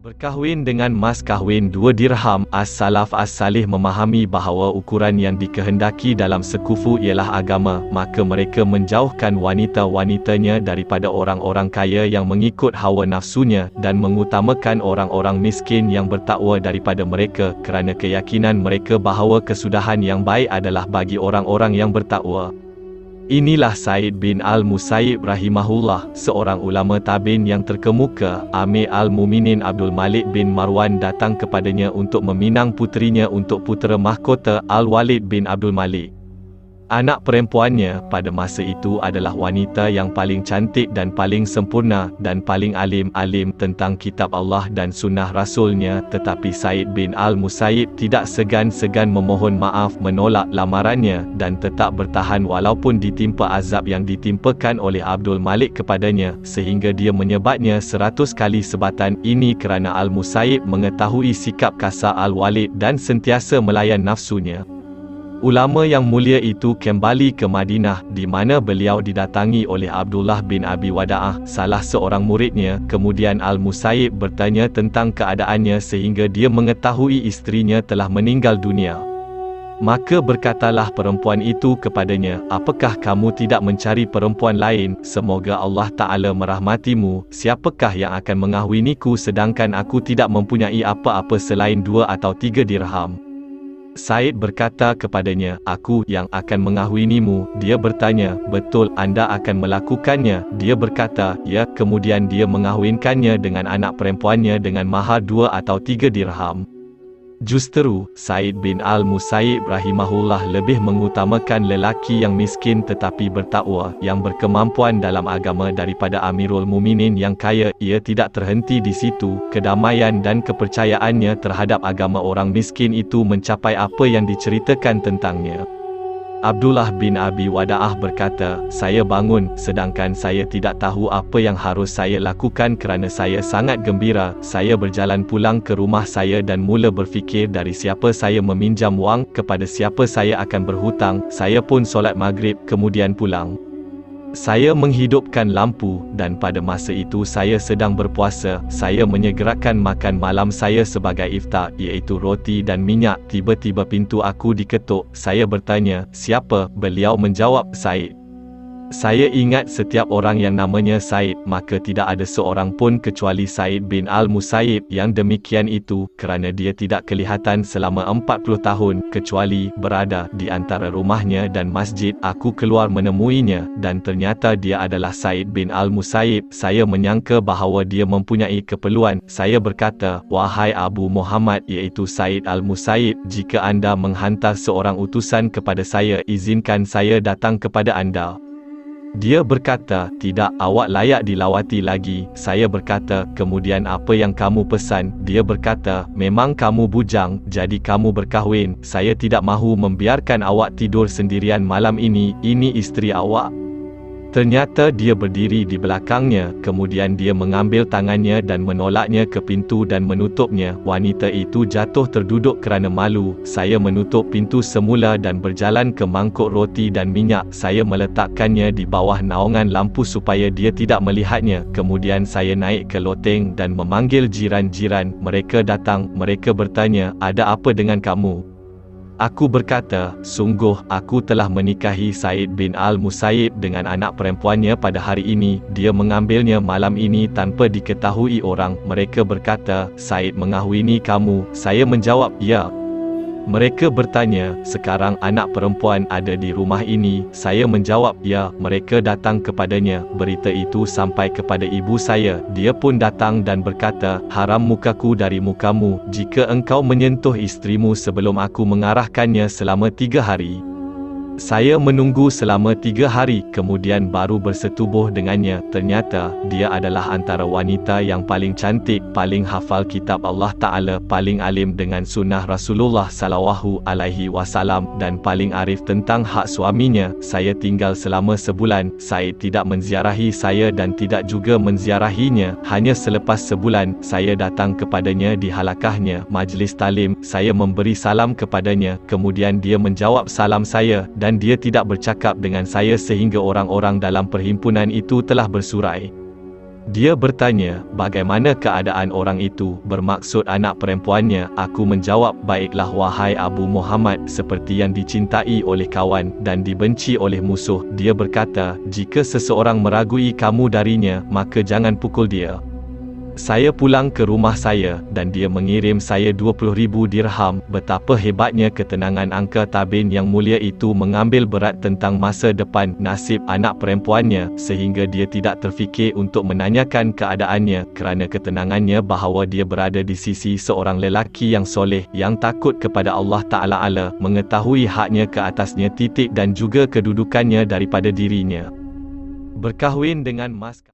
Berkahwin dengan mas kahwin 2 dirham. As-Salaf As-Salih memahami bahawa ukuran yang dikehendaki dalam sekufu ialah agama, maka mereka menjauhkan wanita-wanitanya daripada orang-orang kaya yang mengikut hawa nafsunya dan mengutamakan orang-orang miskin yang bertakwa daripada mereka kerana keyakinan mereka bahawa kesudahan yang baik adalah bagi orang-orang yang bertakwa. Inilah Said bin Al-Musayyib rahimahullah, seorang ulama tabi'in yang terkemuka. Amir Al-Muminin Abdul Malik bin Marwan datang kepadanya untuk meminang puterinya untuk putera mahkota Al-Walid bin Abdul Malik. Anak perempuannya pada masa itu adalah wanita yang paling cantik dan paling sempurna dan paling alim tentang kitab Allah dan sunnah Rasulnya. Tetapi Said bin Al-Musayyib tidak segan-segan memohon maaf, menolak lamarannya dan tetap bertahan walaupun ditimpa azab yang ditimpakan oleh Abdul Malik kepadanya, sehingga dia menyebatnya 100 kali sebatan. Ini kerana Al-Musayyib mengetahui sikap kasar Al-Walid dan sentiasa melayan nafsunya. Ulama yang mulia itu kembali ke Madinah, di mana beliau didatangi oleh Abdullah bin Abi Wada'ah, salah seorang muridnya. Kemudian Al-Musayyib bertanya tentang keadaannya sehingga dia mengetahui isterinya telah meninggal dunia. Maka berkatalah perempuan itu kepadanya, "Apakah kamu tidak mencari perempuan lain? Semoga Allah Ta'ala merahmatimu. Siapakah yang akan mengahwiniku sedangkan aku tidak mempunyai apa-apa selain 2 atau 3 dirham?" Said berkata kepadanya, "Aku yang akan mengahwinimu." Dia bertanya, "Betul anda akan melakukannya?" Dia berkata, "Ya." Kemudian dia mengahwinkannya dengan anak perempuannya dengan mahar 2 atau 3 dirham. Justeru, Said bin Al-Musayyib rahimahullah lebih mengutamakan lelaki yang miskin tetapi bertakwa, yang berkemampuan dalam agama daripada Amirul Muminin yang kaya. Ia tidak terhenti di situ. Kedamaian dan kepercayaannya terhadap agama orang miskin itu mencapai apa yang diceritakan tentangnya. Abdullah bin Abi Wada'ah berkata, "Saya bangun, sedangkan saya tidak tahu apa yang harus saya lakukan kerana saya sangat gembira. Saya berjalan pulang ke rumah saya dan mula berfikir dari siapa saya meminjam wang, kepada siapa saya akan berhutang. Saya pun solat maghrib, kemudian pulang. Saya menghidupkan lampu, dan pada masa itu saya sedang berpuasa. Saya menyegerakan makan malam saya sebagai iftar, iaitu roti dan minyak. Tiba-tiba pintu aku diketuk. Saya bertanya, 'Siapa?' Beliau menjawab, 'Said.' Saya ingat setiap orang yang namanya Said, maka tidak ada seorang pun kecuali Said bin Al-Musayyib yang demikian itu, kerana dia tidak kelihatan selama 40 tahun, kecuali berada di antara rumahnya dan masjid. Aku keluar menemuinya, dan ternyata dia adalah Said bin Al-Musayyib. Saya menyangka bahawa dia mempunyai keperluan. Saya berkata, 'Wahai Abu Muhammad,' iaitu Said Al-Musayyib, 'jika anda menghantar seorang utusan kepada saya, izinkan saya datang kepada anda.' Dia berkata, 'Tidak, awak layak dilawati lagi.' Saya berkata, 'Kemudian apa yang kamu pesan?' Dia berkata, 'Memang kamu bujang, jadi kamu berkahwin. Saya tidak mahu membiarkan awak tidur sendirian malam ini. Ini isteri awak.' Ternyata dia berdiri di belakangnya. Kemudian dia mengambil tangannya dan menolaknya ke pintu dan menutupnya. Wanita itu jatuh terduduk kerana malu. Saya menutup pintu semula dan berjalan ke mangkuk roti dan minyak. Saya meletakkannya di bawah naungan lampu supaya dia tidak melihatnya. Kemudian saya naik ke loteng dan memanggil jiran-jiran. Mereka datang. Mereka bertanya, 'Ada apa dengan kamu?' Aku berkata, 'Sungguh, aku telah menikahi Said bin Al-Musayyib dengan anak perempuannya pada hari ini. Dia mengambilnya malam ini tanpa diketahui orang.' Mereka berkata, 'Said mengahwini kamu?' Saya menjawab, 'Ya.' Mereka bertanya, 'Sekarang anak perempuan ada di rumah ini?' Saya menjawab, 'Ya.' Mereka datang kepadanya. Berita itu sampai kepada ibu saya. Dia pun datang dan berkata, 'Haram mukaku dari mukamu, jika engkau menyentuh isterimu sebelum aku mengarahkannya selama 3 hari.' Saya menunggu selama 3 hari, kemudian baru bersetubuh dengannya. Ternyata, dia adalah antara wanita yang paling cantik, paling hafal kitab Allah Ta'ala, paling alim dengan sunnah Rasulullah Sallallahu Alaihi Wasallam, dan paling arif tentang hak suaminya. Saya tinggal selama sebulan. Said tidak menziarahi saya dan tidak juga menziarahinya. Hanya selepas sebulan, saya datang kepadanya di halakahnya, majlis talim. Saya memberi salam kepadanya, kemudian dia menjawab salam saya, dan dia tidak bercakap dengan saya sehingga orang-orang dalam perhimpunan itu telah bersurai. Dia bertanya, bagaimana keadaan orang itu, bermaksud anak perempuannya. Aku menjawab, baiklah wahai Abu Muhammad, seperti yang dicintai oleh kawan, dan dibenci oleh musuh. Dia berkata, jika seseorang meragui kamu darinya, maka jangan pukul dia. Saya pulang ke rumah saya, dan dia mengirim saya 20,000 dirham. Betapa hebatnya ketenangan Angka Tabin yang mulia itu mengambil berat tentang masa depan nasib anak perempuannya, sehingga dia tidak terfikir untuk menanyakan keadaannya, kerana ketenangannya bahawa dia berada di sisi seorang lelaki yang soleh, yang takut kepada Allah Ta'ala, mengetahui haknya ke atasnya dan juga kedudukannya daripada dirinya. Berkahwin dengan mas